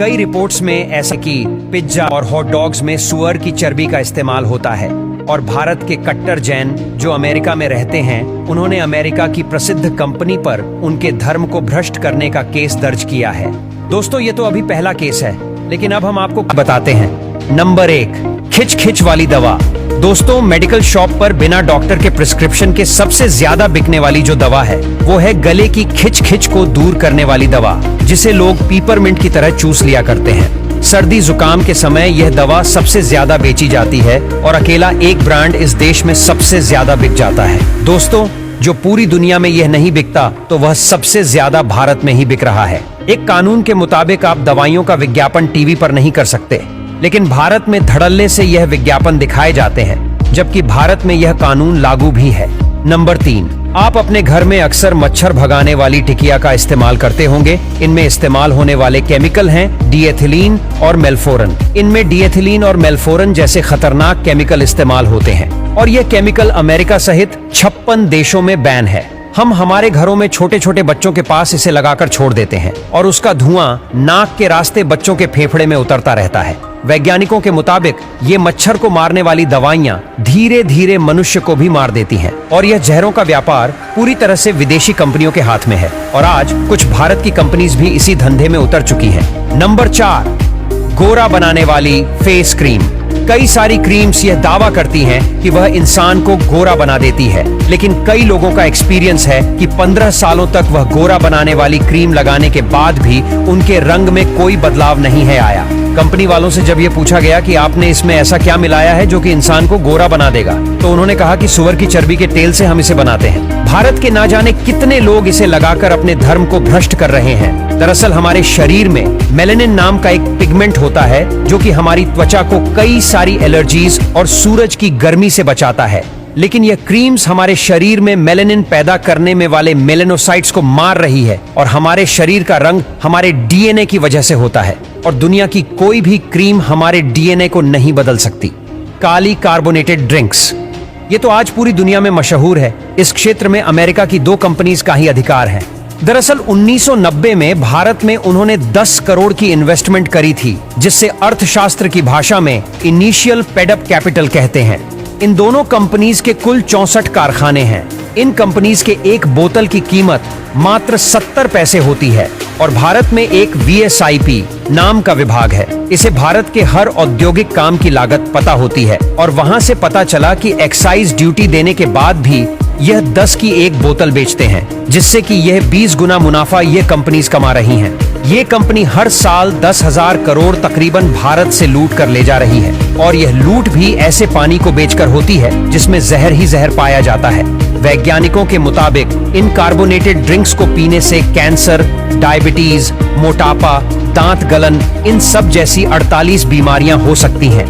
कई रिपोर्ट्स में ऐसा कि पिज्जा और हॉट डॉग्स में सुअर की चर्बी का इस्तेमाल होता है। और भारत के कट्टर जैन जो अमेरिका में रहते हैं, उन्होंने अमेरिका की प्रसिद्ध कंपनी पर उनके धर्म को भ्रष्ट करने का केस दर्ज किया है। दोस्तों, ये तो अभी पहला केस है, लेकिन अब हम आपको बताते हैं। नंबर 1, खिच खिच वाली दवा। दोस्तों, मेडिकल शॉप पर बिना डॉक्टर के प्रिस्क्रिप्शन के सबसे ज्यादा बिकने वाली जो दवा है वो है गले की खिच खिच को दूर करने वाली दवा, जिसे लोग पीपरमिंट की तरह चूस लिया करते हैं। सर्दी जुकाम के समय यह दवा सबसे ज्यादा बेची जाती है और अकेला एक ब्रांड इस देश में सबसे ज्यादा बिक जाता है। दोस्तों, जो पूरी दुनिया में यह नहीं बिकता तो वह सबसे ज्यादा भारत में ही बिक रहा है। एक कानून के मुताबिक आप दवाइयों का विज्ञापन टीवी पर नहीं कर सकते, लेकिन भारत में धड़ल्ले से यह विज्ञापन दिखाए जाते हैं, जबकि भारत में यह कानून लागू भी है। नंबर 3, आप अपने घर में अक्सर मच्छर भगाने वाली टिकिया का इस्तेमाल करते होंगे। इनमें इस्तेमाल होने वाले केमिकल हैं डिएथिलीन और मेल्फोरन। इनमें डिएथिलीन और मेल्फोरन जैसे खतरनाक केमिकल इस्तेमाल होते हैं और यह केमिकल अमेरिका सहित 56 देशों में बैन है। हम हमारे घरों में छोटे छोटे बच्चों के पास इसे लगाकर छोड़ देते हैं और उसका धुआं नाक के रास्ते बच्चों के फेफड़े में उतरता रहता है। वैज्ञानिकों के मुताबिक ये मच्छर को मारने वाली दवाइयां धीरे धीरे मनुष्य को भी मार देती हैं और यह जहरों का व्यापार पूरी तरह से विदेशी कंपनियों के हाथ में है और आज कुछ भारत की कंपनीज भी इसी धंधे में उतर चुकी हैं। नंबर 4, गोरा बनाने वाली फेस क्रीम। कई सारी क्रीम्स यह दावा करती हैं कि वह इंसान को गोरा बना देती है, लेकिन कई लोगों का एक्सपीरियंस है कि 15 सालों तक वह गोरा बनाने वाली क्रीम लगाने के बाद भी उनके रंग में कोई बदलाव नहीं है आया। कंपनी वालों से जब यह पूछा गया कि आपने इसमें ऐसा क्या मिलाया है जो कि इंसान को गोरा बना देगा, तो उन्होंने कहा कि सुअर की चर्बी के तेल से हम इसे बनाते हैं। भारत के ना जाने कितने लोग इसे लगाकर अपने धर्म को भ्रष्ट कर रहे हैं। दरअसल हमारे शरीर में मेलेनिन नाम का एक पिगमेंट होता है जो कि हमारी त्वचा को कई सारी एलर्जीज और सूरज की गर्मी से बचाता है, लेकिन यह क्रीम्स हमारे शरीर में मेलेनिन पैदा करने में वाले मेलेनोसाइट्स को मार रही है और हमारे शरीर का रंग हमारे डीएनए की वजह से होता है और दुनिया की कोई भी क्रीम हमारे डीएनए को नहीं बदल सकती। काली कार्बोनेटेड ड्रिंक्स, ये तो आज पूरी दुनिया में मशहूर है। इस क्षेत्र में अमेरिका की 2 कंपनीज का ही अधिकार है। दरअसल 1990 में भारत में उन्होंने 10 करोड़ की इन्वेस्टमेंट करी थी, जिससे अर्थशास्त्र की भाषा में इनिशियल पेडअप कैपिटल कहते हैं। इन दोनों कंपनीज के कुल 64 कारखाने हैं। इन कंपनीज के एक बोतल की कीमत मात्र 70 पैसे होती है और भारत में एक VSIP नाम का विभाग है। इसे भारत के हर औद्योगिक काम की लागत पता होती है और वहां से पता चला कि एक्साइज ड्यूटी देने के बाद भी यह 10 की एक बोतल बेचते हैं, जिससे कि यह 20 गुना मुनाफा ये कंपनीज कमा रही हैं। ये कंपनी हर साल 10,000 करोड़ तकरीबन भारत से लूट कर ले जा रही है और यह लूट भी ऐसे पानी को बेचकर होती है जिसमें जहर ही जहर पाया जाता है। वैज्ञानिकों के मुताबिक इन कार्बोनेटेड ड्रिंक्स को पीने से कैंसर, डायबिटीज, मोटापा, दांत गलन, इन सब जैसी 48 बीमारियां हो सकती हैं।